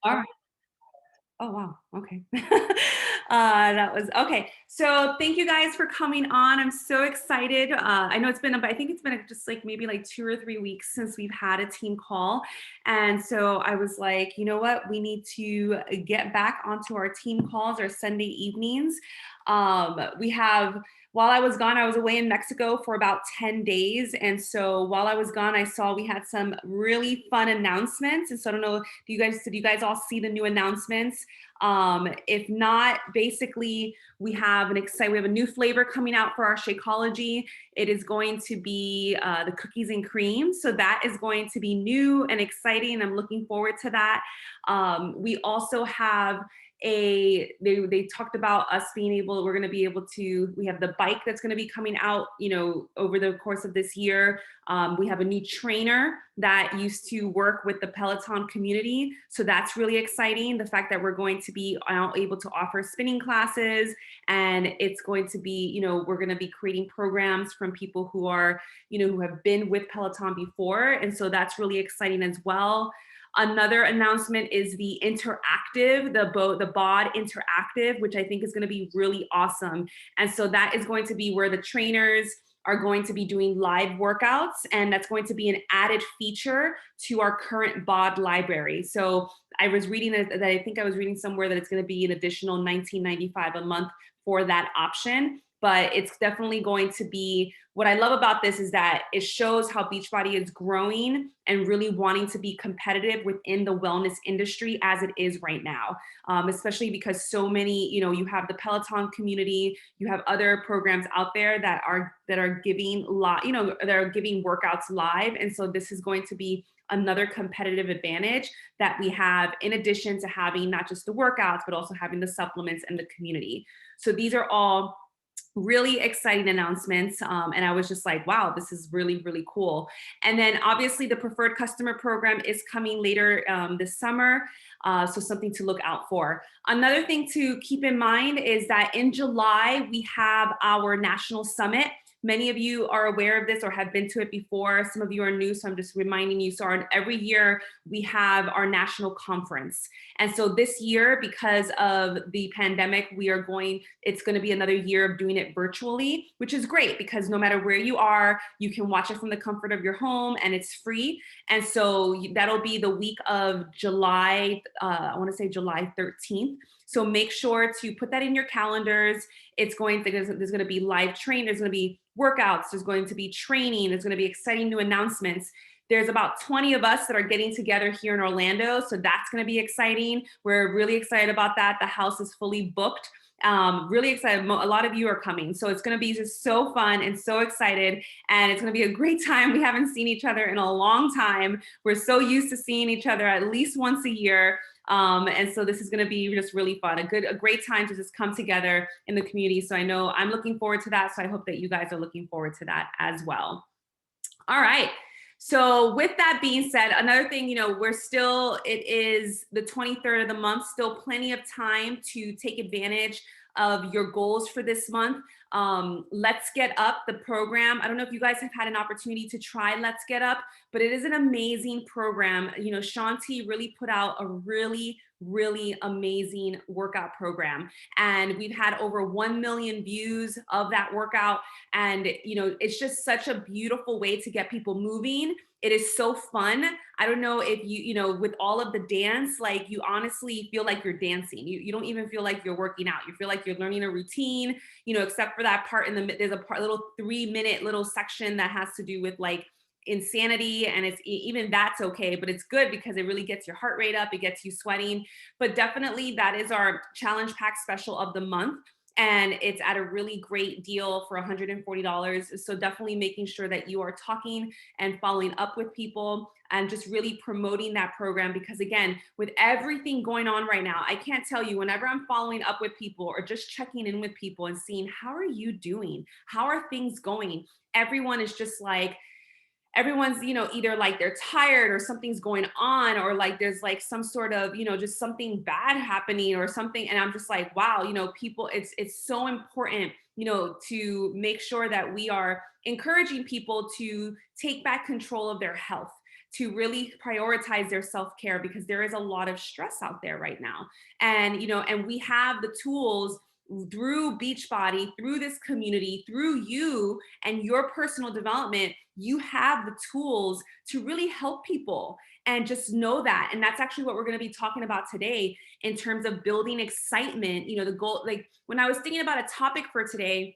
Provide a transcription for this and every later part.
All right. Oh, wow. Okay. That was okay. So thank you guys for coming on. I'm so excited. I know it's been, I think it's been just like maybe like 2 or 3 weeks since we've had a team call. And so I was like, you know what? We need to get back onto our team calls, our Sunday evenings. We have, while I was gone, I was away in Mexico for about 10 days. And so while I was gone, I saw we had some really fun announcements. And so I don't know, did you guys all see the new announcements? If not, basically, we have a new flavor coming out for our Shakeology. It is going to be the cookies and cream. So that is going to be new and exciting. I'm looking forward to that. We also have they talked about us being able, we're going to be able to, we have the bike that's going to be coming out, over the course of this year. We have a new trainer that used to work with the Peloton community. So that's really exciting. The fact that we're going to be able to offer spinning classes, and it's going to be, we're going to be creating programs from people who are, who have been with Peloton before. And so that's really exciting as well. Another announcement is the interactive, the BOD interactive, which I think is going to be really awesome. And so that is going to be where the trainers are going to be doing live workouts, and that's going to be an added feature to our current BOD library. So I was reading that I think I was reading somewhere that it's going to be an additional $19.95 a month for that option. But it's definitely going to be, what I love about this is that it shows how Beachbody is growing and really wanting to be competitive within the wellness industry as it is right now, especially because so many, you have the Peloton community, you have other programs out there that are giving that are giving workouts live, and so this is going to be another competitive advantage that we have, in addition to having not just the workouts but also having the supplements and the community. So these are all really exciting announcements. And I was just like, wow, this is really, really cool. And then obviously the preferred customer program is coming later this summer. So something to look out for. Another thing to keep in mind is that in July, we have our national summit. Many of you are aware of this or have been to it before. Some of you are new, so I'm just reminding you. So every year we have our national conference. And so this year, because of the pandemic, it's going to be another year of doing it virtually, which is great because no matter where you are, you can watch it from the comfort of your home and it's free. And so that'll be the week of July, I want to say July 13th. So make sure to put that in your calendars. There's going to be live training, there's going to be workouts, there's going to be training, there's going to be exciting new announcements. There's about 20 of us that are getting together here in Orlando, so that's going to be exciting. We're really excited about that. The house is fully booked. Really excited. A lot of you are coming, so it's going to be just so fun and so excited, and it's going to be a great time. We haven't seen each other in a long time. We're so used to seeing each other at least once a year. And so this is going to be just really fun, a great time to just come together in the community. So I know I'm looking forward to that. So I hope that you guys are looking forward to that as well. All right. So with that being said, another thing, it is the 23rd of the month, still plenty of time to take advantage of your goals for this month. Let's Get Up, the program. I don't know if you guys have had an opportunity to try Let's Get Up, but it is an amazing program. Shaun T really put out a really, really amazing workout program. And we've had over 1 million views of that workout. And, it's just such a beautiful way to get people moving. It is so fun. I don't know if with all of the dance, like you honestly feel like you're dancing. You don't even feel like you're working out. You feel like you're learning a routine, except for that part there's a little 3-minute little section that has to do with like insanity, and it's even that's okay, but it's good because it really gets your heart rate up, it gets you sweating. But definitely that is our challenge pack special of the month, and it's at a really great deal for $140. So definitely making sure that you are talking and following up with people and just really promoting that program, because again, with everything going on right now, I can't tell you, whenever I'm following up with people or just checking in with people and seeing how are you doing, how are things going, everyone is just like, everyone's, either like they're tired or something's going on, or like there's like some sort of, just something bad happening or something. And I'm just like, wow, people, it's so important, to make sure that we are encouraging people to take back control of their health, to really prioritize their self-care, because there is a lot of stress out there right now. And, and we have the tools through Beachbody, through this community, through you and your personal development. You have the tools to really help people, and just know that. And that's actually what we're going to be talking about today in terms of building excitement. The goal, like when I was thinking about a topic for today,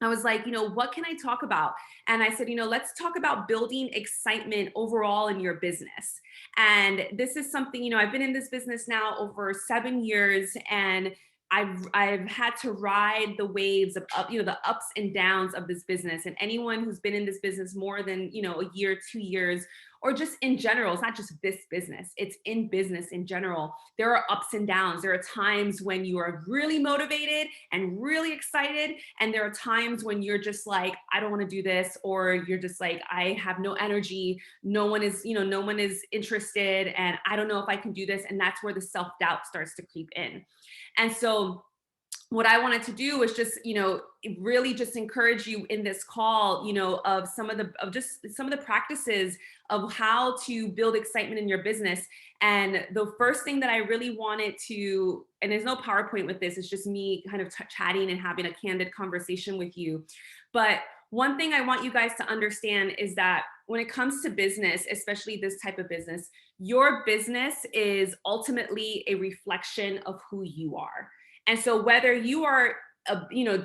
I was like, what can I talk about? And I said, let's talk about building excitement overall in your business. And this is something, I've been in this business now over 7 years, and I've had to ride the waves of the ups and downs of this business. And anyone who's been in this business more than, a year, 2 years, or just in general, it's not just this business, it's in business in general. There are ups and downs. There are times when you are really motivated and really excited. And there are times when you're just like, I don't want to do this, or you're just like, I have no energy. No one is interested. And I don't know if I can do this. And that's where the self-doubt starts to creep in. And so what I wanted to do was just, really just encourage you in this call, of some of the practices of how to build excitement in your business. And the first thing that I really wanted to, and there's no PowerPoint with this, it's just me kind of chatting and having a candid conversation with you. But one thing I want you guys to understand is that when it comes to business, especially this type of business, your business is ultimately a reflection of who you are. And so whether you are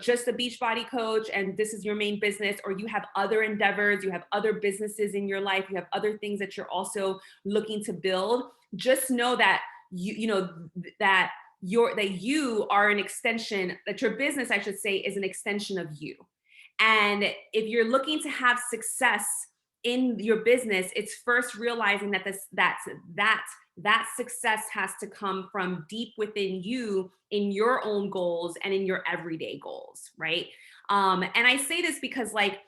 just a Beachbody coach and this is your main business, or you have other endeavors, you have other businesses in your life, you have other things that you're also looking to build, just know that that you are an extension, that your business, I should say, is an extension of you. And if you're looking to have success in your business, it's first realizing that that success has to come from deep within you, in your own goals and in your everyday goals, right? And I say this because, like,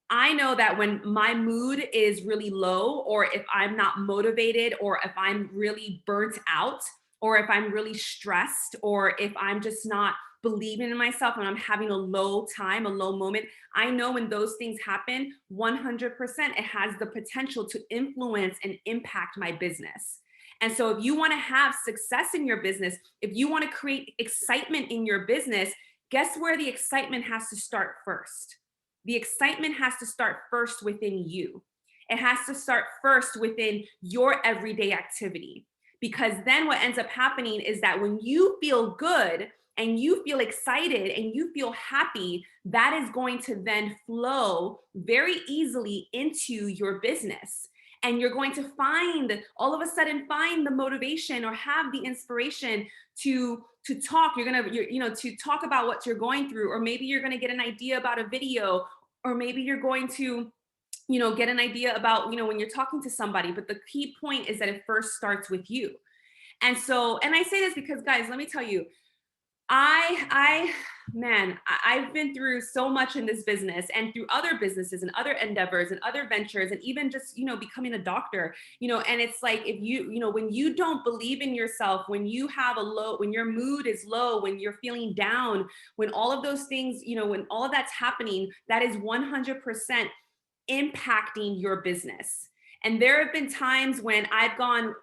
I know that when my mood is really low, or if I'm not motivated, or if I'm really burnt out, or if I'm really stressed, or if I'm just not believing in myself and I'm having a low time, a low moment, I know when those things happen, 100% it has the potential to influence and impact my business. And so if you want to have success in your business, if you want to create excitement in your business, guess where the excitement has to start first? The excitement has to start first within you. It has to start first within your everyday activity. Because then what ends up happening is that when you feel good and you feel excited and you feel happy, that is going to then flow very easily into your business. And you're going to all of a sudden find the motivation or have the inspiration to talk. To talk about what you're going through, or maybe you're going to get an idea about a video, or maybe you're going to get an idea about when you're talking to somebody. But the key point is that it first starts with you. And so, and I say this because, guys, let me tell you, I've been through so much in this business and through other businesses and other endeavors and other ventures, and even just, becoming a doctor, and it's like, if when you don't believe in yourself, when you have when your mood is low, when you're feeling down, when all of those things, when all of that's happening, that is 100% impacting your business. And there have been times when I've gone,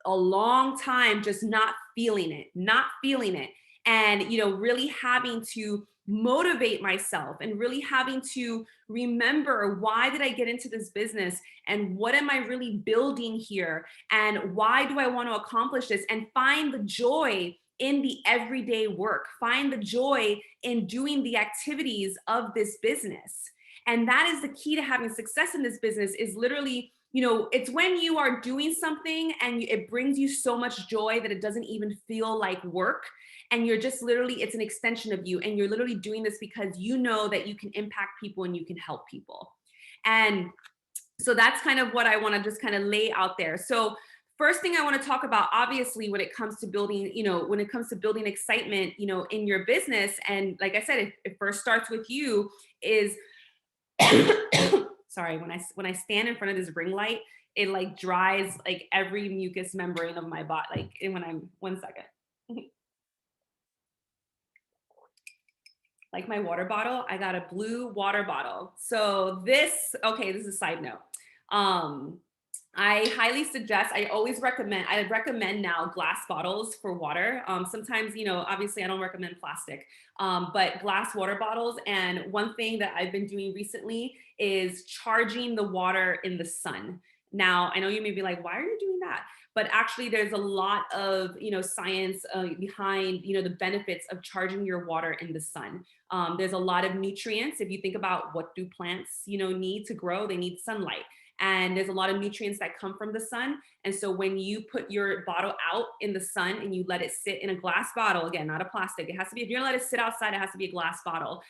a long time just not feeling it. And, really having to motivate myself and really having to remember, why did I get into this business? And what am I really building here? And why do I want to accomplish this? And find the joy in the everyday work, find the joy in doing the activities of this business. And that is the key to having success in this business, is literally, it's when you are doing something and it brings you so much joy that it doesn't even feel like work. And you're just literally, it's an extension of you. And you're literally doing this because you know that you can impact people and you can help people. And so that's kind of what I want to just kind of lay out there. So first thing I want to talk about, obviously, when it comes to building, building excitement, in your business. And like I said, it first starts with you, is sorry, when I stand in front of this ring light, it like dries like every mucous membrane of my body. Like, and when I'm, one second. Like my water bottle, I got a blue water bottle. So this is a side note. I highly suggest, I recommend now glass bottles for water. Sometimes, obviously I don't recommend plastic, but glass water bottles. And one thing that I've been doing recently is charging the water in the sun. Now, I know you may be like, why are you doing that? But actually there's a lot of, science behind, the benefits of charging your water in the sun. There's a lot of nutrients. If you think about what do plants, need to grow, they need sunlight, and there's a lot of nutrients that come from the sun. And so when you put your bottle out in the sun and you let it sit in a glass bottle, again, not a plastic, it has to be, if you're gonna let it sit outside, it has to be a glass bottle.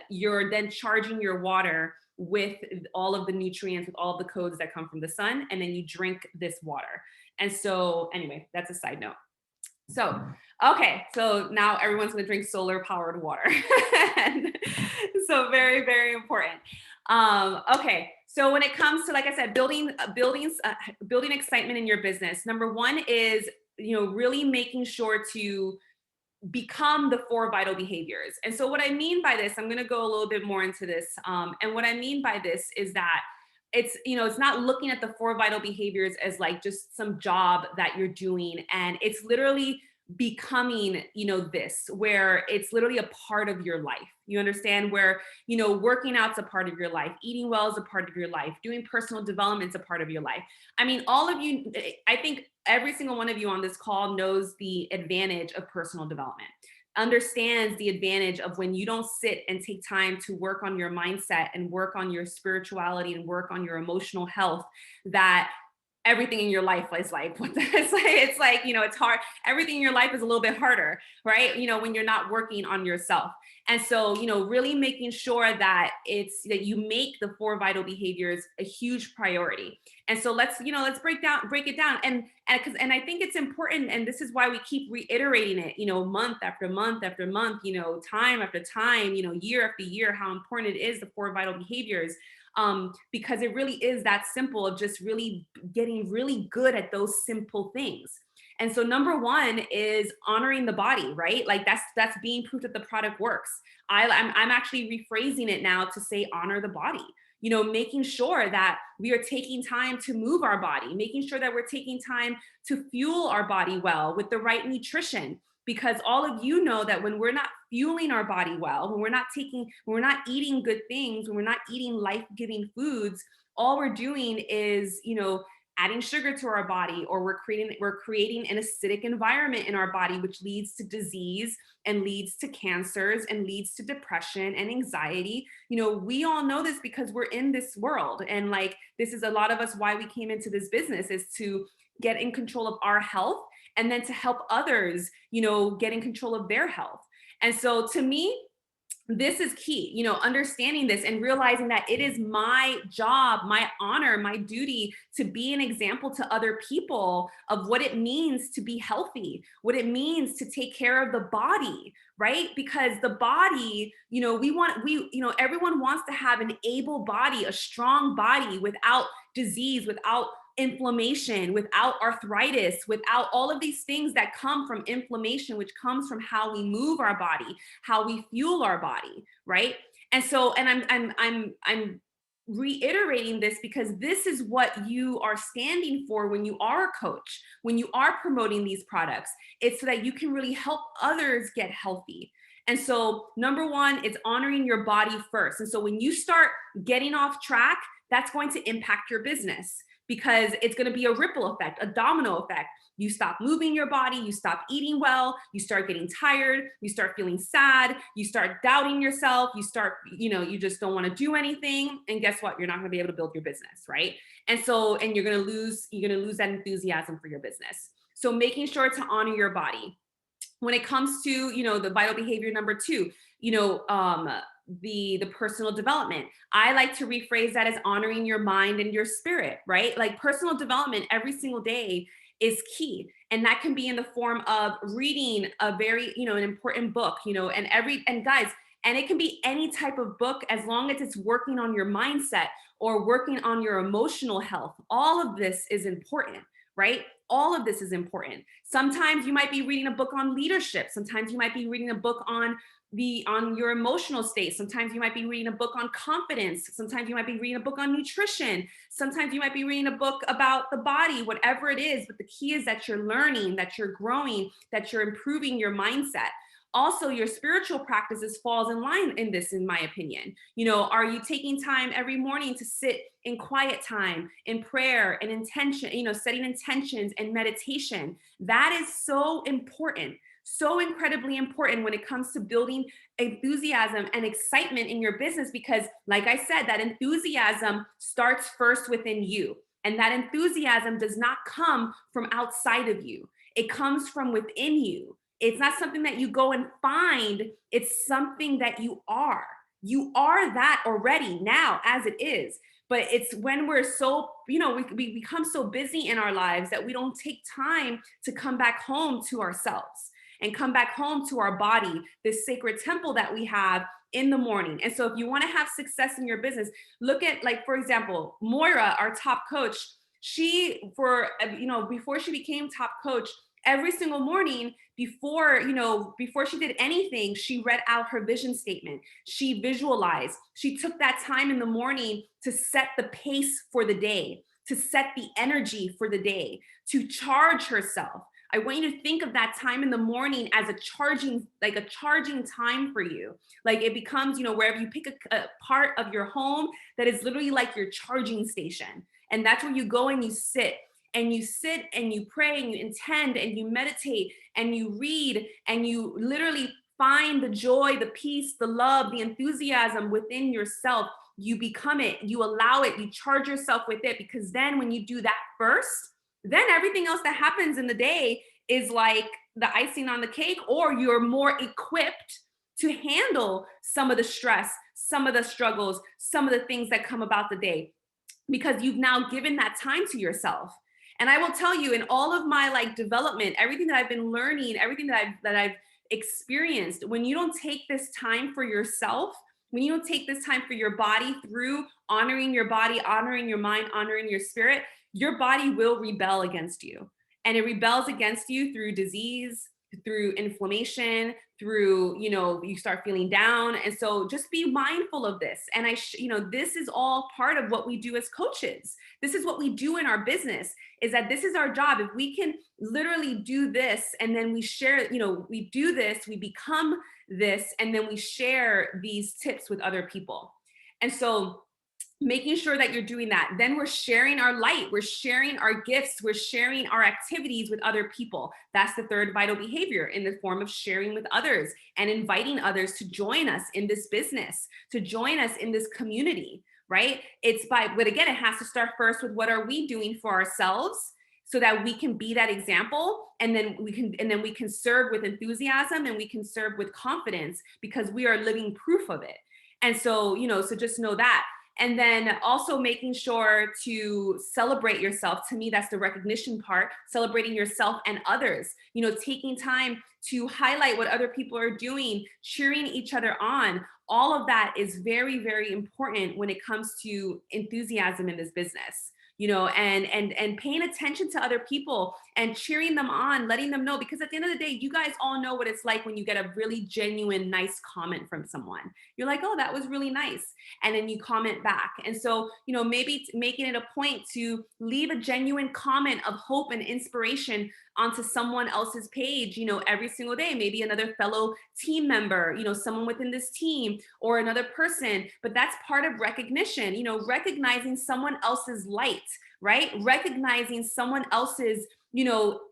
You're then charging your water with all of the nutrients, with all of the codes that come from the sun, and then you drink this water. And so anyway, that's a side note. So, okay, so now everyone's gonna drink solar powered water. So very, very important. Okay, so when it comes to, like I said, building excitement in your business, number one is, really making sure to become the four vital behaviors. And so what I mean by this, I'm going to go a little bit more into this. And what I mean by this is that it's not looking at the four vital behaviors as like just some job that you're doing. And it's literally becoming, this, where it's literally a part of your life. You understand, where, working out's a part of your life, eating well is a part of your life, doing personal development's a part of your life. I mean, all of you, I think every single one of you on this call knows the advantage of personal development, understands the advantage of when you don't sit and take time to work on your mindset and work on your spirituality and work on your emotional health, that everything in your life is like, it's like, it's hard. Everything in your life is a little bit harder, right? When you're not working on yourself. And so, really making sure that that you make the four vital behaviors a huge priority. And so let's break it down. And I think it's important. And this is why we keep reiterating it, month after month after month, time after time, year after year, how important it is, the four vital behaviors. Because it really is that simple, of just really getting really good at those simple things. And so number one is honoring the body, right? Like that's being proof that the product works. I'm actually rephrasing it now to say honor the body. Making sure that we are taking time to move our body, making sure that we're taking time to fuel our body well with the right nutrition, because all of you know that when we're not fueling our body well, when we're not eating good things, when we're not eating life-giving foods, all we're doing is, adding sugar to our body, or we're creating an acidic environment in our body, which leads to disease and leads to cancers and leads to depression and anxiety. We all know this because we're in this world. And like, this is a lot of us why we came into this business, is to get in control of our health, and then to help others, get in control of their health. And so to me, this is key, understanding this and realizing that it is my job, my honor, my duty to be an example to other people of what it means to be healthy, what it means to take care of the body, right? Because the body, everyone wants to have an able body, a strong body without disease, without inflammation, without arthritis, without all of these things that come from inflammation, which comes from how we move our body, how we fuel our body, right? And so, and I'm reiterating this because this is what you are standing for when you are a coach, when you are promoting these products. It's so that you can really help others get healthy. And so number one, it's honoring your body first. And so when you start getting off track, that's going to impact your business, because it's going to be a ripple effect, a domino effect. You stop moving your body, you stop eating well, you start getting tired, you start feeling sad, you start doubting yourself, you just don't want to do anything. And guess what? You're not going to be able to build your business, right? And so, and you're going to lose that enthusiasm for your business. So making sure to honor your body. When it comes to, the vital behavior number two, the personal development, I like to rephrase that as honoring your mind and your spirit, right? Like personal development every single day is key. And that can be in the form of reading a very, an important book, and guys, and it can be any type of book, as long as it's working on your mindset or working on your emotional health. All of this is important, right? All of this is important. Sometimes you might be reading a book on leadership. Sometimes you might be reading a book on your emotional state. Sometimes you might be reading a book on confidence. Sometimes you might be reading a book on nutrition. Sometimes you might be reading a book about the body, whatever it is. But the key is that you're learning, that you're growing, that you're improving your mindset. Also, your spiritual practices falls in line in this, in my opinion. Are you taking time every morning to sit in quiet time, in prayer and intention, setting intentions and meditation? That is so important, so incredibly important when it comes to building enthusiasm and excitement in your business, because like I said, that enthusiasm starts first within you. And that enthusiasm does not come from outside of you. It comes from within you. It's not something that you go and find. It's something that you are. You are that already now as it is. But it's when we're so, we become so busy in our lives that we don't take time to come back home to ourselves and come back home to our body, this sacred temple that we have in the morning. And so if you want to have success in your business, look at, like, for example, Moira, our top coach, before she became top coach, every single morning before she did anything, she read out her vision statement. She visualized. She took that time in the morning to set the pace for the day, to set the energy for the day, to charge herself. I want you to think of that time in the morning as a charging time for you. Like it becomes, wherever you pick a part of your home that is literally like your charging station. And that's where you go and you sit and you pray and you intend and you meditate and you read and you literally find the joy, the peace, the love, the enthusiasm within yourself. You become it, you allow it, you charge yourself with it, because then when you do that first, then everything else that happens in the day is like the icing on the cake, or you're more equipped to handle some of the stress, some of the struggles, some of the things that come about the day, because you've now given that time to yourself. And I will tell you, in all of my development, everything that I've been learning, everything that I've experienced, when you don't take this time for yourself, when you don't take this time for your body, through honoring your body, honoring your mind, honoring your spirit, your body will rebel against you. And it rebels against you through disease, through inflammation, through, you start feeling down. And so just be mindful of this. And this is all part of what we do as coaches. This is what we do in our business, is that this is our job. If we can literally do this and then we share, we do this, we become this, and then we share these tips with other people. And so making sure that you're doing that. Then we're sharing our light, we're sharing our gifts, we're sharing our activities with other people. That's the third vital behavior, in the form of sharing with others and inviting others to join us in this business, to join us in this community, right? But again, it has to start first with what are we doing for ourselves, so that we can be that example, and then we can serve with enthusiasm, and we can serve with confidence, because we are living proof of it. And so, so just know that. And then also making sure to celebrate yourself. To me, that's the recognition part, celebrating yourself and others, taking time to highlight what other people are doing, cheering each other on. All of that is very, very important when it comes to enthusiasm in this business. And paying attention to other people and cheering them on, letting them know, because at the end of the day, you guys all know what it's like when you get a really genuine, nice comment from someone. You're like, oh, that was really nice. And then you comment back. And so, maybe making it a point to leave a genuine comment of hope and inspiration onto someone else's page, every single day, maybe another fellow team member, someone within this team or another person. But that's part of recognition, recognizing someone else's light, right? Recognizing someone else's,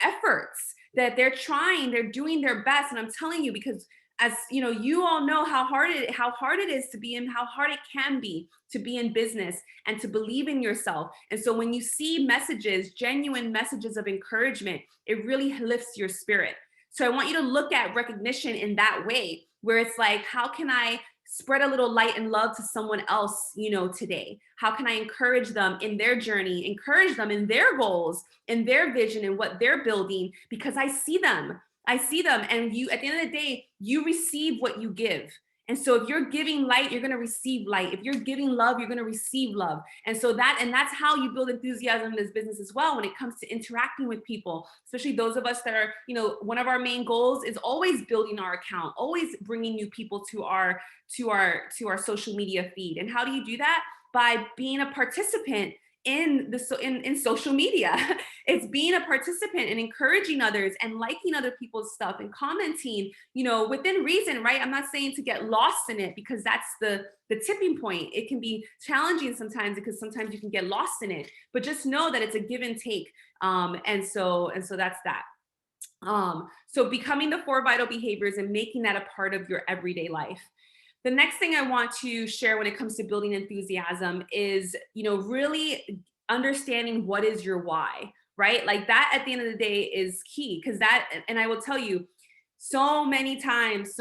efforts, that they're trying, they're doing their best. And I'm telling you, because as you all know how hard it is to be in, how hard it can be to be in business and to believe in yourself. And so when you see messages, genuine messages of encouragement, it really lifts your spirit. So I want you to look at recognition in that way, where it's like, how can I spread a little light and love to someone else, today? How can I encourage them in their journey, encourage them in their goals, in their vision, and what they're building? Because I see them. And you, at the end of the day, you receive what you give. And so if you're giving light, you're going to receive light. If you're giving love, you're going to receive love. And so that's how you build enthusiasm in this business as well when it comes to interacting with people, especially those of us that are, one of our main goals is always building our account, always bringing new people to our social media feed. And how do you do that? By being a participant in social media. It's being a participant and encouraging others and liking other people's stuff and commenting, within reason, right? I'm not saying to get lost in it, because that's the tipping point. It can be challenging sometimes because sometimes you can get lost in it, but just know that it's a give and take. And so that's that. So becoming the 4 vital behaviors and making that a part of your everyday life. The next thing I want to share when it comes to building enthusiasm is, really understanding what is your why, right? Like that at the end of the day is key, because and I will tell you so many times,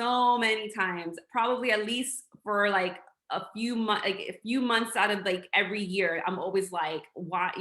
probably at least for like a few months out of like every year, I'm always like, why,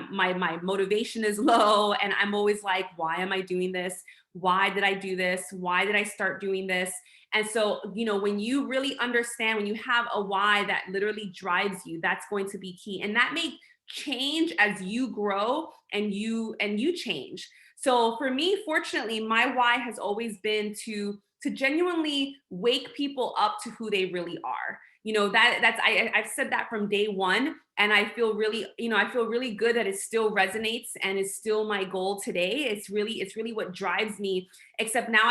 my motivation is low, and I'm always like, why am I doing this? Why did I do this? Why did I start doing this? And so, when you really understand, when you have a why that literally drives you, that's going to be key. And that may change as you grow and you change. So for me, fortunately, my why has always been to genuinely wake people up to who they really are. I've said that from day one, and I feel really good that it still resonates and is still my goal today. It's really what drives me, except now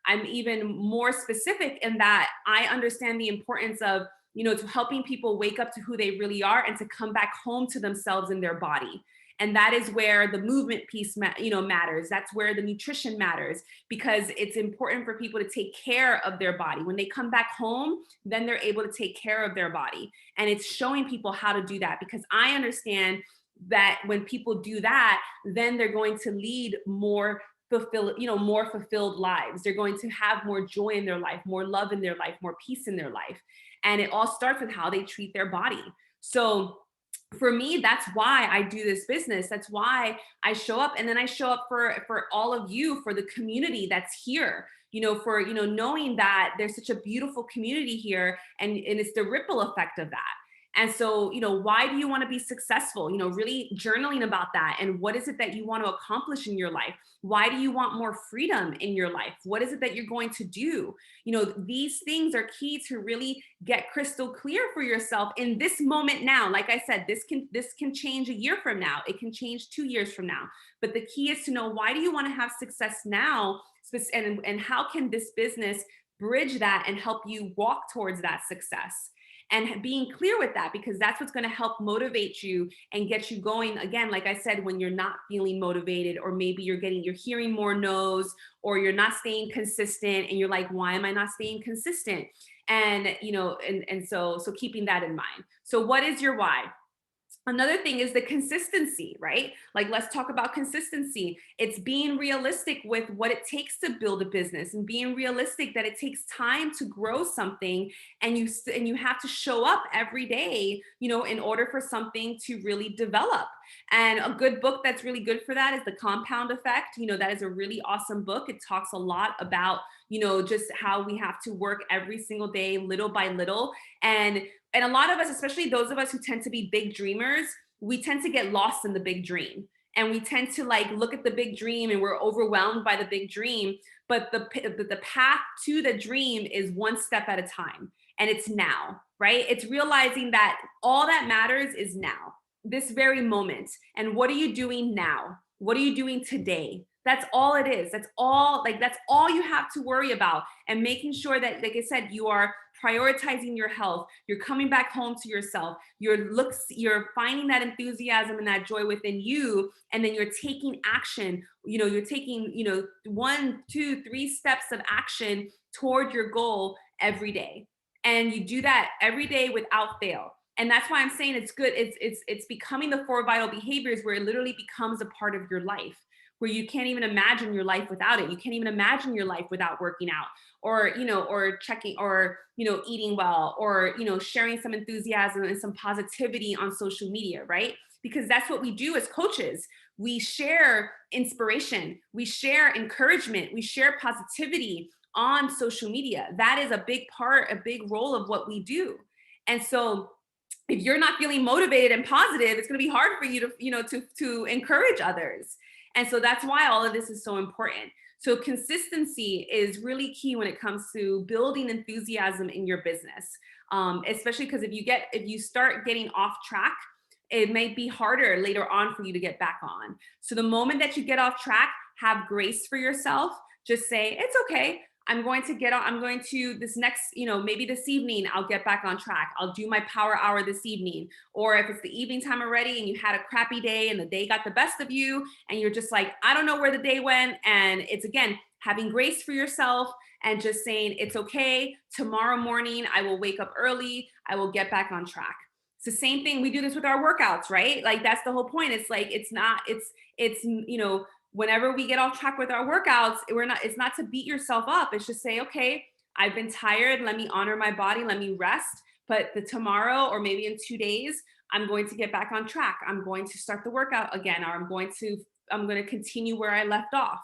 I'm even more specific in that I understand the importance of, to helping people wake up to who they really are and to come back home to themselves in their body. And that is where the movement piece, matters. That's where the nutrition matters, because it's important for people to take care of their body. When they come back home, then they're able to take care of their body. And it's showing people how to do that, because I understand that when people do that, then they're going to lead more fulfilled lives. They're going to have more joy in their life, more love in their life, more peace in their life. And it all starts with how they treat their body. So for me, that's why I do this business. That's why I show up. And then I show up for all of you, for the community that's here, for, knowing that there's such a beautiful community here, and it's the ripple effect of that. And so, why do you want to be successful? Really journaling about that. And what is it that you want to accomplish in your life? Why do you want more freedom in your life? What is it that you're going to do? These things are key to really get crystal clear for yourself in this moment now. Like I said, this can change a year from now. It can change 2 years from now. But the key is to know, why do you want to have success now? And how can this business bridge that and help you walk towards that success? And being clear with that, because that's what's going to help motivate you and get you going. Again, like I said, when you're not feeling motivated, or maybe you're hearing more no's, or you're not staying consistent, and you're like, why am I not staying consistent? And, so keeping that in mind. So what is your why? Another thing is the consistency, right? Like, let's talk about consistency. It's being realistic with what it takes to build a business, and being realistic that it takes time to grow something, and you have to show up every day, in order for something to really develop. And a good book that's really good for that is The Compound Effect. That is a really awesome book. It talks a lot about, just how we have to work every single day, little by little. And a lot of us, especially those of us who tend to be big dreamers, we tend to get lost in the big dream. And we tend to look at the big dream, and we're overwhelmed by the big dream. But the path to the dream is one step at a time. And it's now, right? It's realizing that all that matters is now, this very moment. And what are you doing now? What are you doing today? That's all it is. That's all you have to worry about. And making sure that, like I said, you are prioritizing your health. You're coming back home to yourself. You're finding that enthusiasm and that joy within you. And then you're taking action. You're taking, 1, 2, 3 steps of action toward your goal every day. And you do that every day without fail. And that's why I'm saying it's good. It's becoming the 4 vital behaviors, where it literally becomes a part of your life, where you can't even imagine your life without it. You can't even imagine your life without working out, or, or checking, or, eating well, or, sharing some enthusiasm and some positivity on social media, right? Because that's what we do as coaches. We share inspiration, we share encouragement, we share positivity on social media. That is a big part, a big role of what we do. And so if you're not feeling motivated and positive, it's going to be hard for you to, to encourage others. And so that's why all of this is so important. So consistency is really key when it comes to building enthusiasm in your business, especially because if you start getting off track, it may be harder later on for you to get back on. So the moment that you get off track, have grace for yourself. Just say, it's okay. I'm going to this next, maybe this evening, I'll get back on track. I'll do my power hour this evening. Or if it's the evening time already and you had a crappy day and the day got the best of you and you're just like, I don't know where the day went. And it's, again, having grace for yourself and just saying, it's okay. Tomorrow morning, I will wake up early. I will get back on track. It's the same thing. We do this with our workouts, right? Like, that's the whole point. It's like, whenever we get off track with our workouts, it's not to beat yourself up. It's just say, okay, I've been tired. Let me honor my body. Let me rest. But tomorrow, or maybe in 2 days, I'm going to get back on track. I'm going to start the workout again, or I'm going to continue where I left off,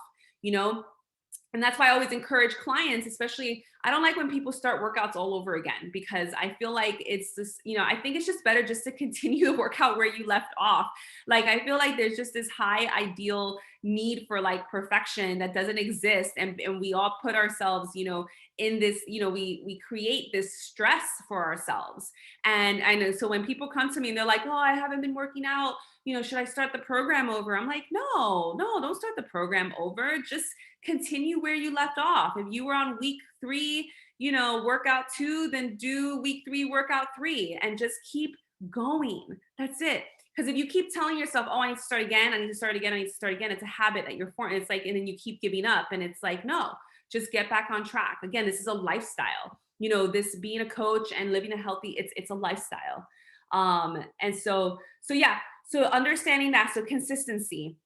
And that's why I always encourage clients, especially, I don't like when people start workouts all over again, because I feel like it's just, I think it's just better just to continue the workout where you left off. Like, I feel like there's just this high ideal need for like perfection that doesn't exist. And we all put ourselves, in this, we create this stress for ourselves. And I know, so when people come to me and they're like, oh, I haven't been working out, should I start the program over? I'm like, no, don't start the program over. Just continue where you left off. If you were on week 3, workout 2, then do week 3, workout 3, and just keep going. That's it. Because if you keep telling yourself, oh, I need to start again, it's a habit that you're forming. It's like, and then you keep giving up, and it's like, no, just get back on track. Again, this is a lifestyle. This being a coach and living a healthy, it's a lifestyle. And so yeah, so understanding that, so consistency.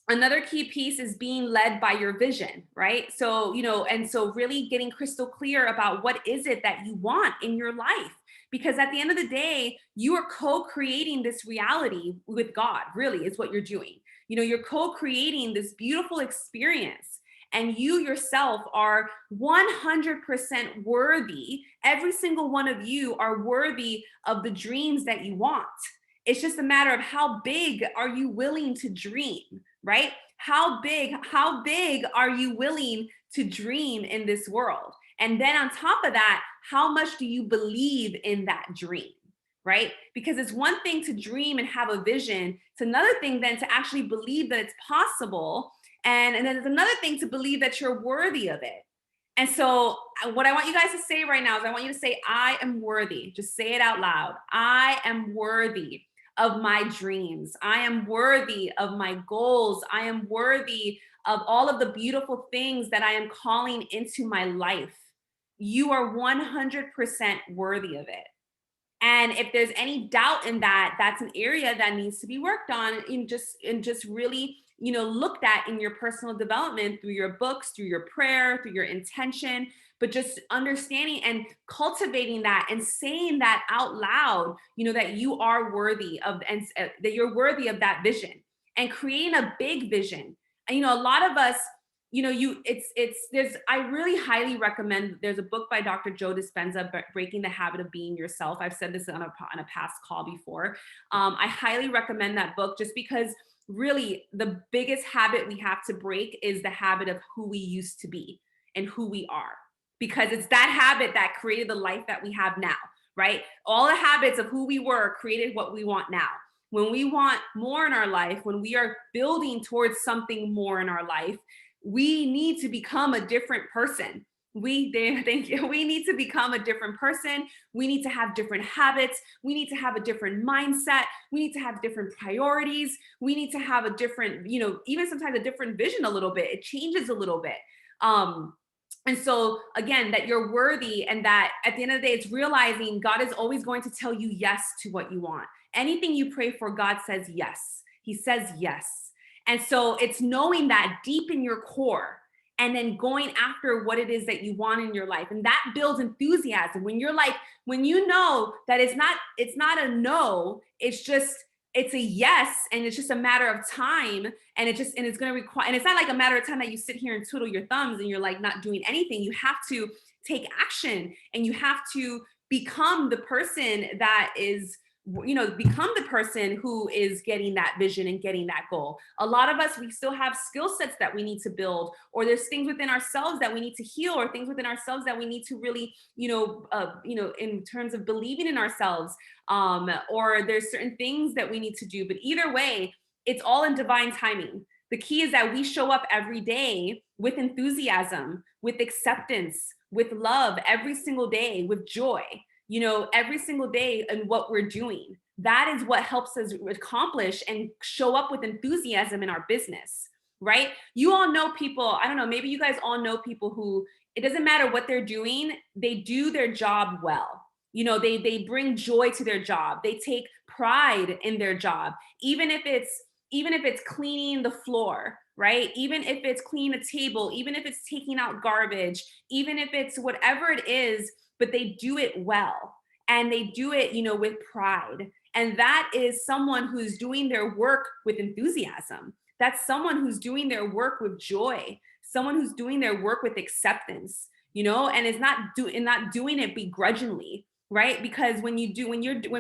Another key piece is being led by your vision, right? So, and so really getting crystal clear about what is it that you want in your life. Because at the end of the day, you are co-creating this reality with God, really, is what you're doing. You're co-creating this beautiful experience, and you yourself are 100% worthy. Every single one of you are worthy of the dreams that you want. It's just a matter of how big are you willing to dream, right? How big are you willing to dream in this world? And then on top of that, how much do you believe in that dream, right? Because it's one thing to dream and have a vision. It's another thing then to actually believe that it's possible. And then it's another thing to believe that you're worthy of it. And so what I want you guys to say right now is I want you to say, I am worthy. Just say it out loud. I am worthy of my dreams. I am worthy of my goals. I am worthy of all of the beautiful things that I am calling into my life. You are 100% worthy of it. And if there's any doubt in that, that's an area that needs to be worked on and just really, looked at in your personal development, through your books, through your prayer, through your intention, but just understanding and cultivating that and saying that out loud, that you are worthy of, and that you're worthy of that vision, and creating a big vision. And, a lot of us, I really highly recommend, there's a book by Dr. Joe Dispenza, Breaking the Habit of Being Yourself. I've said this on a past call before. I highly recommend that book, just because really the biggest habit we have to break is the habit of who we used to be and who we are, because it's that habit that created the life that we have now, right? All the habits of who we were created what we want now. When we want more in our life, when we are building towards something more in our life, we need to become a different person. We need to become a different person. We need to have different habits. We need to have a different mindset. We need to have different priorities. We need to have a different, even sometimes a different vision a little bit. It changes a little bit. And so again, that you're worthy, and that at the end of the day, it's realizing God is always going to tell you yes to what you want. Anything you pray for, God says yes. He says yes. And so it's knowing that deep in your core, and then going after what it is that you want in your life. And that builds enthusiasm. When you know that it's not a no, it's it's a yes, and it's just a matter of time, and it's going to require, and it's not like a matter of time that you sit here and twiddle your thumbs and you're like not doing anything. You have to take action, and you have to become the person that is, become the person who is getting that vision and getting that goal. A lot of us, we still have skill sets that we need to build, or there's things within ourselves that we need to heal, or things within ourselves that we need to really, in terms of believing in ourselves, or there's certain things that we need to do. But either way, it's all in divine timing. The key is that we show up every day with enthusiasm, with acceptance, with love, every single day, with joy, every single day in what we're doing. That is what helps us accomplish and show up with enthusiasm in our business, right? You all know people, I don't know, maybe you guys all know people who, it doesn't matter what they're doing, they do their job well. They bring joy to their job. They take pride in their job, even if it's cleaning the floor, right? Even if it's cleaning a table, even if it's taking out garbage, even if it's whatever it is, but they do it well, and they do it, with pride. And that is someone who's doing their work with enthusiasm. That's someone who's doing their work with joy, someone who's doing their work with acceptance, and is not doing it begrudgingly, right? Because when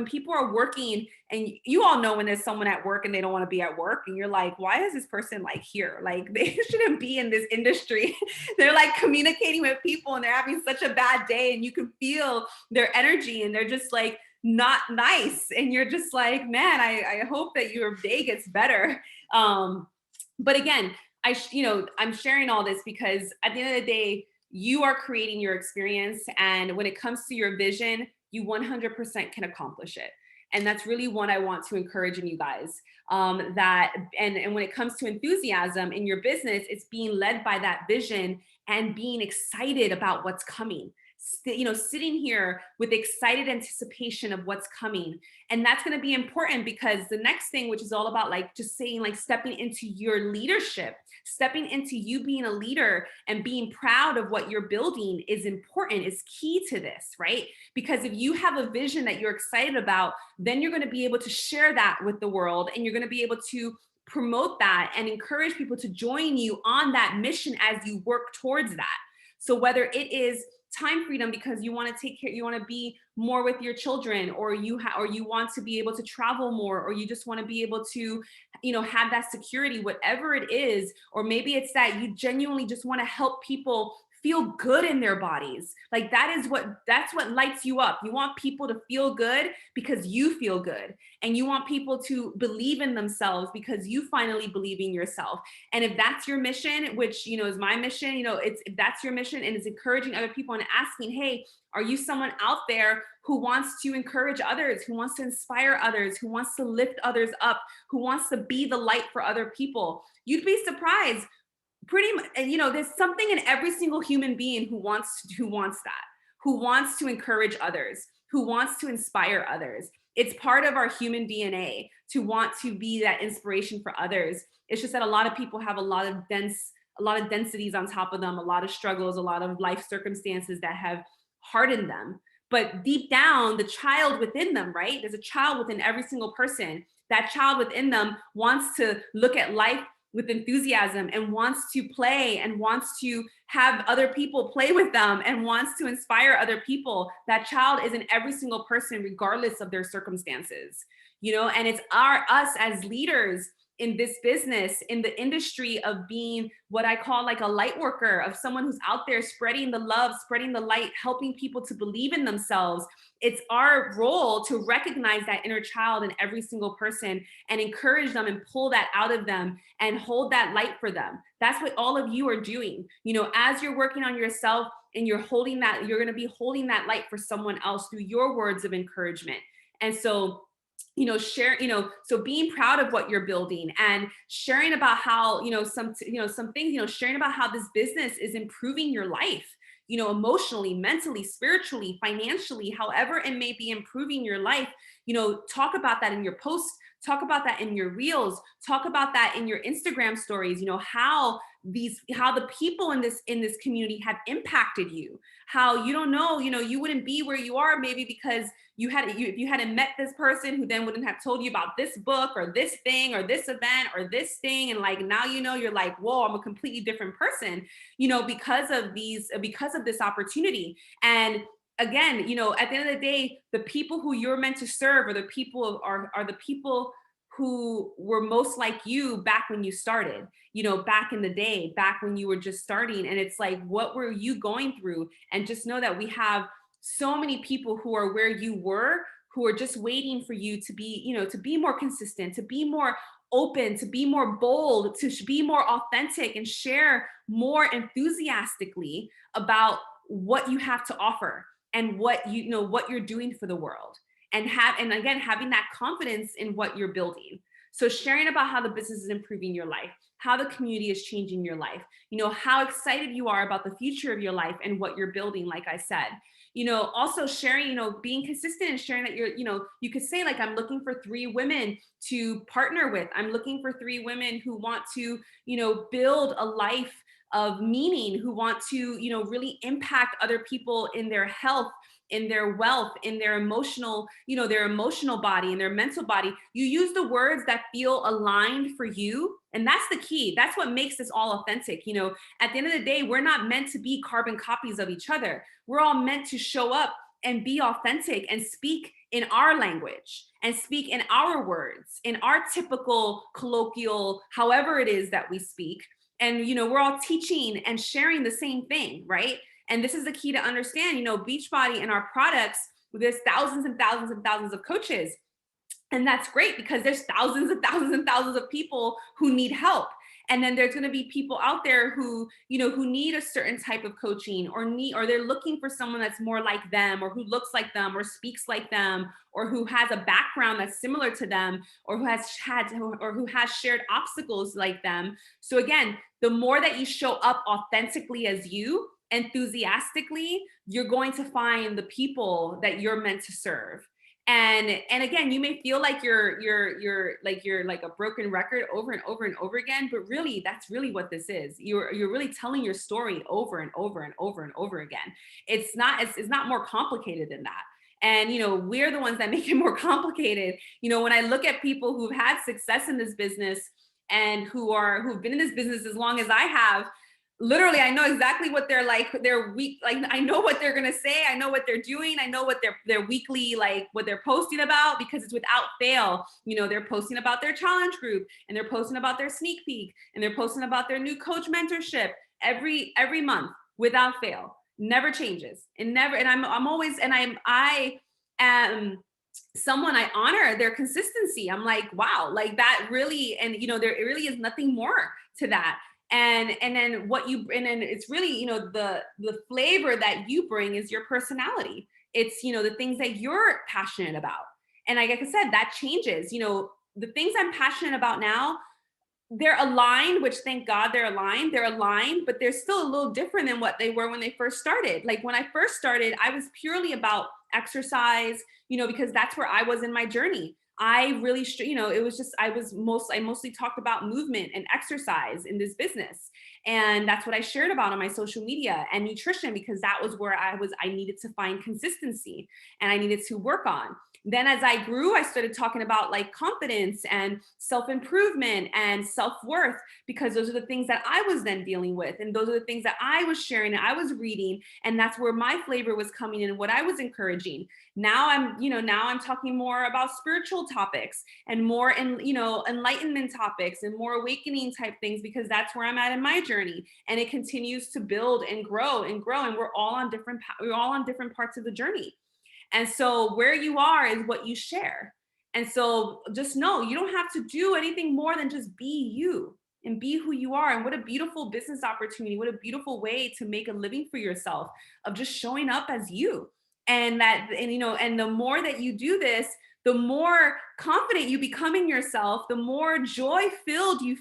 people are working, and you all know when there's someone at work and they don't want to be at work, and you're like, why is this person like here? Like, they shouldn't be in this industry. They're like communicating with people and they're having such a bad day, and you can feel their energy, and they're just like not nice, and you're just like, man, I hope that your day gets better. But again, I'm sharing all this because at the end of the day, you are creating your experience, and when it comes to your vision, you 100% can accomplish it. And that's really what I want to encourage in you guys. And when it comes to enthusiasm in your business, it's being led by that vision and being excited about what's coming. Sitting here with excited anticipation of what's coming. And that's going to be important, because the next thing, which is all about like just saying, like stepping into your leadership, stepping into you being a leader and being proud of what you're building, is important, is key to this, right? Because if you have a vision that you're excited about, then you're going to be able to share that with the world, and you're going to be able to promote that and encourage people to join you on that mission as you work towards that. So whether it is time freedom because you want to take care, you want to be more with your children, or you want to be able to travel more, or you just want to be able to, have that security, whatever it is, or maybe it's that you genuinely just want to help people feel good in their bodies. Like that's what lights you up. You want people to feel good because you feel good, and you want people to believe in themselves because you finally believe in yourself. And if that's your mission, which is my mission, if that's your mission and it's encouraging other people and asking, hey, are you someone out there who wants to encourage others, who wants to inspire others, who wants to lift others up, who wants to be the light for other people? You'd be surprised. Pretty much, there's something in every single human being who wants that, who wants to encourage others, who wants to inspire others. It's part of our human DNA to want to be that inspiration for others. It's just that a lot of people have a lot of densities on top of them, a lot of struggles, a lot of life circumstances that have hardened them. But deep down, the child within them, right? There's a child within every single person. That child within them wants to look at life with enthusiasm, and wants to play, and wants to have other people play with them, and wants to inspire other people. That child is in every single person, regardless of their circumstances, and it's us as leaders in this business, in the industry of being what I call like a light worker, of someone who's out there spreading the love, spreading the light, helping people to believe in themselves. It's our role to recognize that inner child in every single person and encourage them and pull that out of them and hold that light for them. That's what all of you are doing. As you're working on yourself and you're holding that, you're going to be holding that light for someone else through your words of encouragement. And so share, so being proud of what you're building and sharing about how, some things, sharing about how this business is improving your life, emotionally, mentally, spiritually, financially, however it may be improving your life, talk about that in your posts, talk about that in your reels, talk about that in your Instagram stories, you know, how the people in this community have impacted you, how you don't know, you know, you wouldn't be where you are maybe because if you hadn't met this person who then wouldn't have told you about this book or this thing or this event or this thing, and like now, you know, you're like, whoa, I'm a completely different person, you know, because of this opportunity. And again, you know, at the end of the day, the people who you're meant to serve are the people who were most like you back when you started, you know, back in the day, back when you were just starting. And it's like, what were you going through? And just know that we have so many people who are where you were, who are just waiting for you to be, you know, to be more consistent, to be more open, to be more bold, to be more authentic and share more enthusiastically about what you have to offer and what you know what you're doing for the world, and again having that confidence in what you're building. So sharing about how the business is improving your life, how the community is changing your life, you know, how excited you are about the future of your life and what you're building, like I said. You know, also sharing, you know, being consistent and sharing that you're, you know, you could say like, I'm looking for 3 women to partner with. I'm looking for 3 women who want to, you know, build a life of meaning, who want to, you know, really impact other people in their health, in their wealth, in their emotional, you know, their emotional body and their mental body. You use the words that feel aligned for you. And that's the key. That's what makes this all authentic. You know, at the end of the day, we're not meant to be carbon copies of each other. We're all meant to show up and be authentic and speak in our language and speak in our words, in our typical colloquial, however it is that we speak. And, you know, we're all teaching and sharing the same thing, right? And this is the key to understand, you know, Beachbody and our products, there's thousands and thousands and thousands of coaches. And that's great because there's thousands and thousands and thousands of people who need help. And then there's going to be people out there who, you know, who need a certain type of coaching or they're looking for someone that's more like them or who looks like them or speaks like them or who has a background that's similar to them or who has shared obstacles like them. So again, the more that you show up authentically as you, enthusiastically, you're going to find the people that you're meant to serve. And again, you may feel like you're like a broken record over and over and over again, but really that's really what this is. You're really telling your story over and over and over and over again. It's not more complicated than that. And you know, we're the ones that make it more complicated. You know, when I look at people who've had success in this business and who've been in this business as long as I have, literally I know exactly what they're like, they're weak, like I know what they're going to say, I know what they're doing, I know what their weekly, like what they're posting about, because it's without fail. You know, they're posting about their challenge group and they're posting about their sneak peek and they're posting about their new coach mentorship every month without fail. Never changes. And I'm always, and I am someone, I honor their consistency. I'm like, wow, like that really, and you know, there really is nothing more to that. And then it's really, you know, the flavor that you bring is your personality. It's, you know, the things that you're passionate about. And like I said, that changes. You know, the things I'm passionate about now, they're aligned, which thank God they're aligned, but they're still a little different than what they were when they first started. Like when I first started, I was purely about exercise, you know, because that's where I was in my journey. I really, you know, it was just, I mostly talked about movement and exercise in this business. And that's what I shared about on my social media, and nutrition, because that was where I needed to find consistency and I needed to work on. Then as I grew, I started talking about like confidence and self-improvement and self-worth, because those are the things that I was then dealing with. And those are the things that I was sharing and I was reading. And that's where my flavor was coming in and what I was encouraging. Now I'm talking more about spiritual topics and more enlightenment topics and more awakening type things, because that's where I'm at in my journey. And it continues to build and grow and grow. And we're all on different parts of the journey. And so where you are is what you share. And so just know you don't have to do anything more than just be you and be who you are. And what a beautiful business opportunity. What a beautiful way to make a living for yourself, of just showing up as you. And the more that you do this, the more confident you become in yourself, the more joy filled you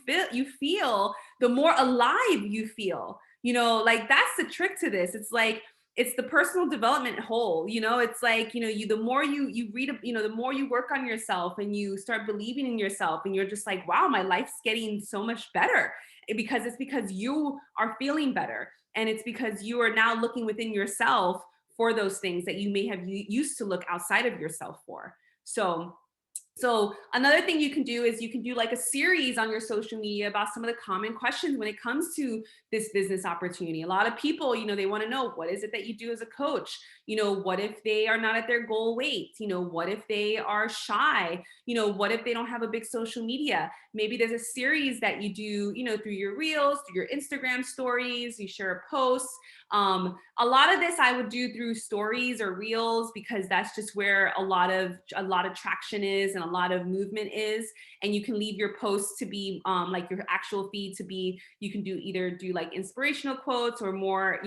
feel, the more alive you feel. You know, like that's the trick to this. It's like, it's the personal development whole, it's like, the more you read, the more you work on yourself and you start believing in yourself and you're just like, wow, my life's getting so much better, it's because you are feeling better. And it's because you are now looking within yourself for those things that you may have used to look outside of yourself for. So another thing you can do is you can do like a series on your social media about some of the common questions when it comes to this business opportunity. A lot of people, they want to know, what is it that you do as a coach? What if they are not at their goal weight? What if they are shy? What if they don't have a big social media? Maybe there's a series that you do, through your reels, through your Instagram stories, you share a post. A lot of this I would do through stories or reels, because that's just where a lot of traction is and a lot of movement is. And you can leave your posts to be like your actual feed to be, you can either do like inspirational quotes or more,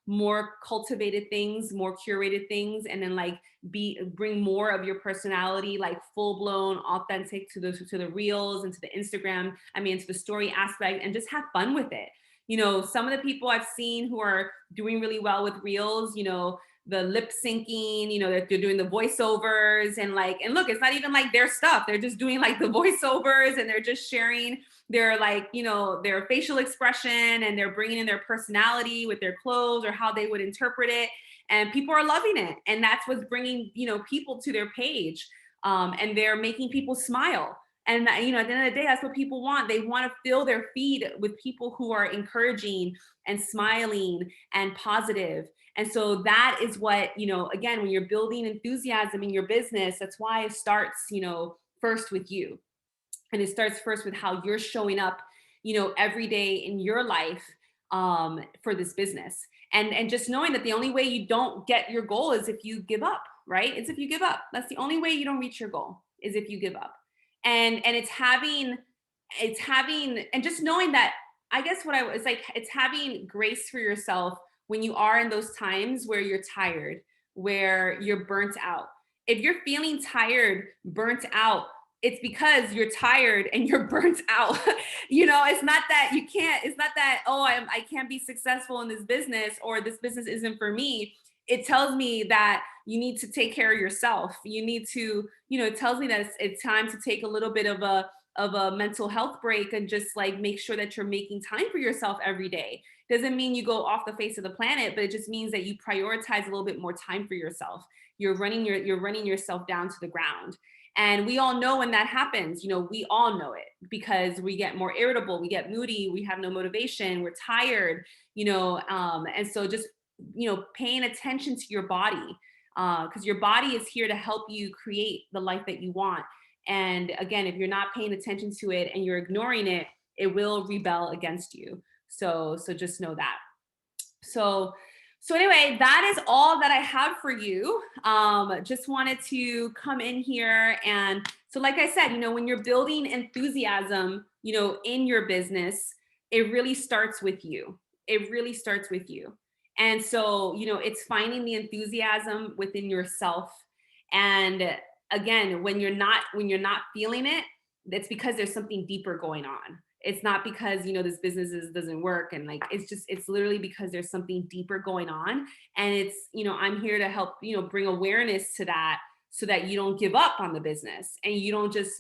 more cultivated things, more curated things, and then like bring more of your personality, like full blown authentic to the reels and to the Instagram, to the story aspect, and just have fun with it. Some of the people I've seen who are doing really well with reels, the lip syncing, they're doing the voiceovers and look, it's not even like their stuff. They're just doing like the voiceovers and they're just sharing their their facial expression, and they're bringing in their personality with their clothes or how they would interpret it. And people are loving it. And that's what's bringing, people to their page. And they're making people smile. And at the end of the day, that's what people want. They want to fill their feed with people who are encouraging and smiling and positive. And so that is what, again, when you're building enthusiasm in your business, that's why it starts, first with you. And it starts first with how you're showing up, every day in your life for this business. And just knowing that the only way you don't get your goal is if you give up, right? It's if you give up. That's the only way you don't reach your goal, is if you give up. And it's having and just knowing that, I guess what I was like, it's having grace for yourself when you are in those times where you're tired, where you're burnt out. If you're feeling tired, burnt out, it's because you're tired and you're burnt out. It's not that you can't, it's not that, oh, I can't be successful in this business, or this business isn't for me. It tells me that you need to take care of yourself. You need to, it tells me that it's time to take a little bit of a mental health break and just like make sure that you're making time for yourself every day. Doesn't mean you go off the face of the planet, but it just means that you prioritize a little bit more time for yourself. You're running yourself down to the ground. And we all know when that happens, we all know it, because we get more irritable, we get moody, we have no motivation, we're tired, and so just, paying attention to your body, because your body is here to help you create the life that you want. And again, if you're not paying attention to it and you're ignoring it, it will rebel against you. So just know that. So anyway, that is all that I have for you. Just wanted to come in here. And so like I said, when you're building enthusiasm, in your business, it really starts with you. It really starts with you. And so, it's finding the enthusiasm within yourself. And again, when you're not feeling it, it's because there's something deeper going on. It's not because, this business doesn't work. And it's literally because there's something deeper going on. And it's, I'm here to help, bring awareness to that, so that you don't give up on the business and you don't just,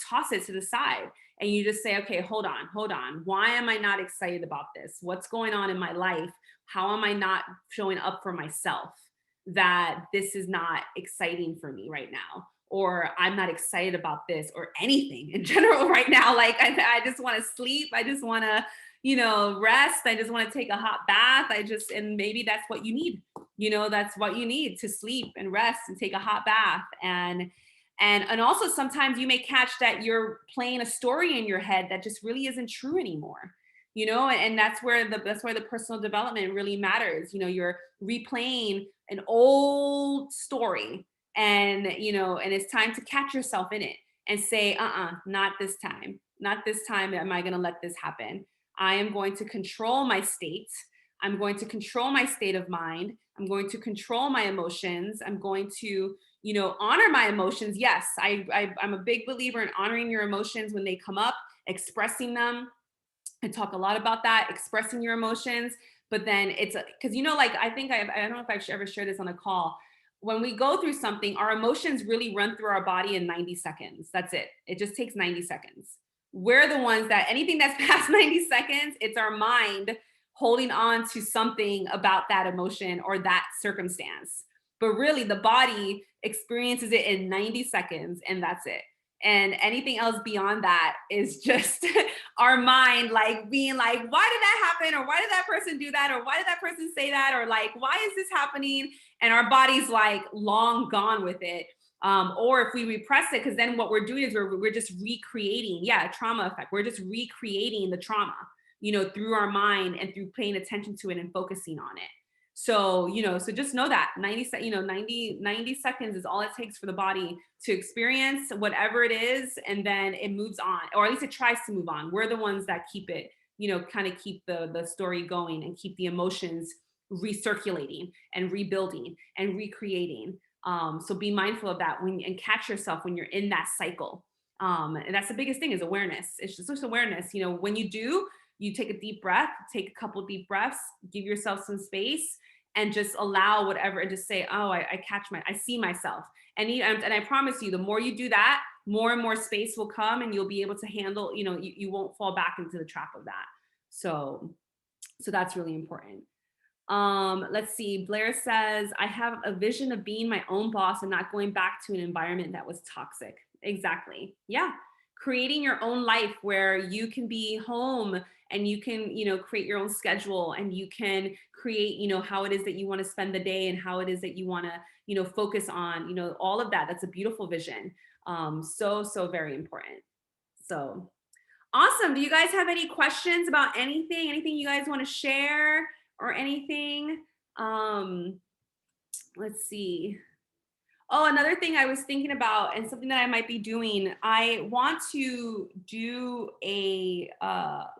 toss it to the side, and you just say, okay, hold on. Why am I not excited about this? What's going on in my life? How am I not showing up for myself, that this is not exciting for me right now? Or I'm not excited about this, or anything in general right now. Like I just want to sleep. I just want to, rest. I just want to take a hot bath. And maybe that's what you need. That's what you need, to sleep and rest and take a hot bath. And also sometimes you may catch that you're playing a story in your head that just really isn't true anymore. And that's where the personal development really matters. You're replaying an old story, and and it's time to catch yourself in it and say, not this time. Not this time am I going to let this happen. I am going to control my state. I'm going to control my state of mind. I'm going to control my emotions. I'm going to, honor my emotions. Yes, I'm a big believer in honoring your emotions when they come up, expressing them. I talk a lot about that, expressing your emotions, But then it's because, you know, like I don't know if I've ever shared this on a call. When we go through something, our emotions really run through our body in 90 seconds. That's it. It just takes 90 seconds. We're the ones that anything that's past 90 seconds, it's our mind holding on to something about that emotion or that circumstance. But really, the body experiences it in 90 seconds, and that's it. And anything else beyond that is just our mind like being like, why did that happen? Or why did that person do that? Or why did that person say that? Or like, why is this happening? And our body's like long gone with it. Or if we repress it, because then what we're doing is we're just recreating, yeah, a trauma effect. We're just recreating the trauma, you know, through our mind and through paying attention to it and focusing on it. So, you know, so just know that 90 seconds is all it takes for the body to experience whatever it is. And then it moves on, or at least it tries to move on. We're the ones that keep it, you know, kind of keep the story going and keep the emotions recirculating and rebuilding and recreating. So be mindful of that and catch yourself when you're in that cycle. And that's the biggest thing is awareness. It's just awareness. You know, when you do, you take a deep breath, take a couple deep breaths, give yourself some space, and just allow whatever, and just say, oh, I see myself. And I promise you, the more you do that, more and more space will come, and you'll be able to handle, you know, you won't fall back into the trap of that. So that's really important. Let's see. Blair says, I have a vision of being my own boss and not going back to an environment that was toxic. Exactly. Yeah. Creating your own life where you can be home and you can, you know, create your own schedule, and you can create, you know, how it is that you want to spend the day and how it is that you want to, you know, focus on, you know, all of that. That's a beautiful vision. So very important. So awesome. Do you guys have any questions about anything? Anything you guys want to share or anything? Um, let's see. Oh, another thing I was thinking about and something that I might be doing, I want to do a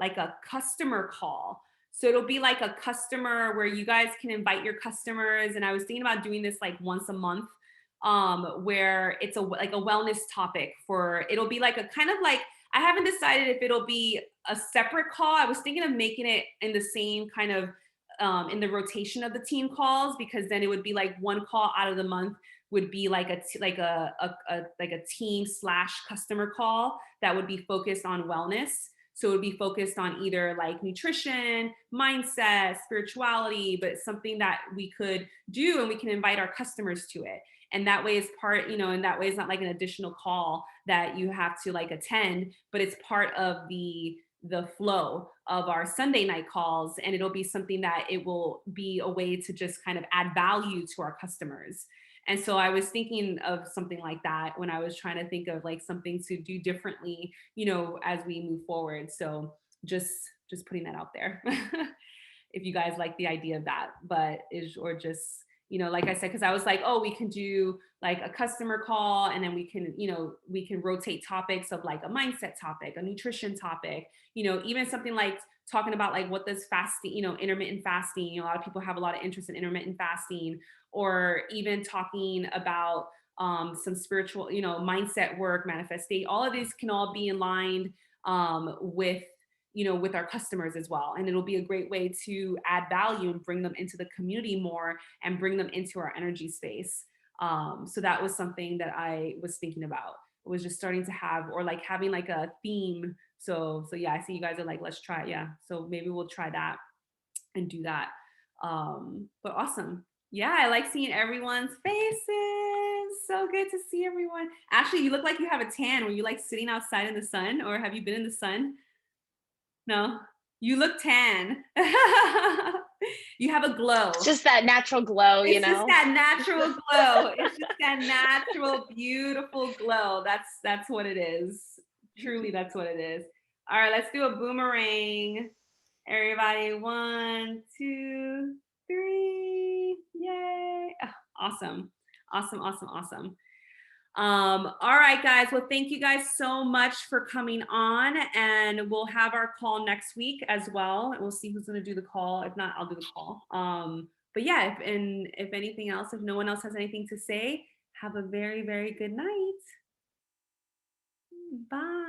like a customer call. So it'll be like a customer where you guys can invite your customers. And I was thinking about doing this like once a month, where it's like a wellness topic for, it'll be like a kind of like, I haven't decided if it'll be a separate call. I was thinking of making it in the same kind of in the rotation of the team calls, because then it would be like one call out of the month would be like a team slash customer call that would be focused on wellness. So it would be focused on either like nutrition, mindset, spirituality, but something that we could do and we can invite our customers to it. And that way it's part, you know, and that way it's not like an additional call that you have to like attend, but it's part of the flow of our Sunday night calls. And it'll be something that it will be a way to just kind of add value to our customers. And so I was thinking of something like that when I was trying to think of like something to do differently, you know, as we move forward. So just putting that out there. If you guys like the idea of that, but is, or just, you know, like I said, because I was like, oh, we can do like a customer call, and then we can, you know, we can rotate topics of like a mindset topic, a nutrition topic, you know, even something like talking about like what does fasting, you know, intermittent fasting, you know, a lot of people have a lot of interest in intermittent fasting, or even talking about some spiritual, you know, mindset work, manifesting. All of these can all be in line with, you know, with our customers as well. And it'll be a great way to add value and bring them into the community more and bring them into our energy space. So that was something that I was thinking about. It was just starting to have, or like having like a theme. So yeah, I see you guys are like, let's try it. Yeah. So maybe we'll try that and do that. But awesome. Yeah, I like seeing everyone's faces. So good to see everyone. Ashley, you look like you have a tan. Were you like sitting outside in the sun, or have you been in the sun? No, you look tan. You have a glow. It's just that natural glow, you It's just know? that natural glow. It's just that natural, beautiful glow. That's what it is. Truly, that's what it is. All right, let's do a boomerang. Everybody, 1, 2, 3. Yay. Ah, awesome. Awesome, awesome, awesome. All right, guys. Well, thank you guys so much for coming on, and we'll have our call next week as well. And we'll see who's going to do the call. If not, I'll do the call. But yeah, if anything else, if no one else has anything to say, have a very, very good night. Bye.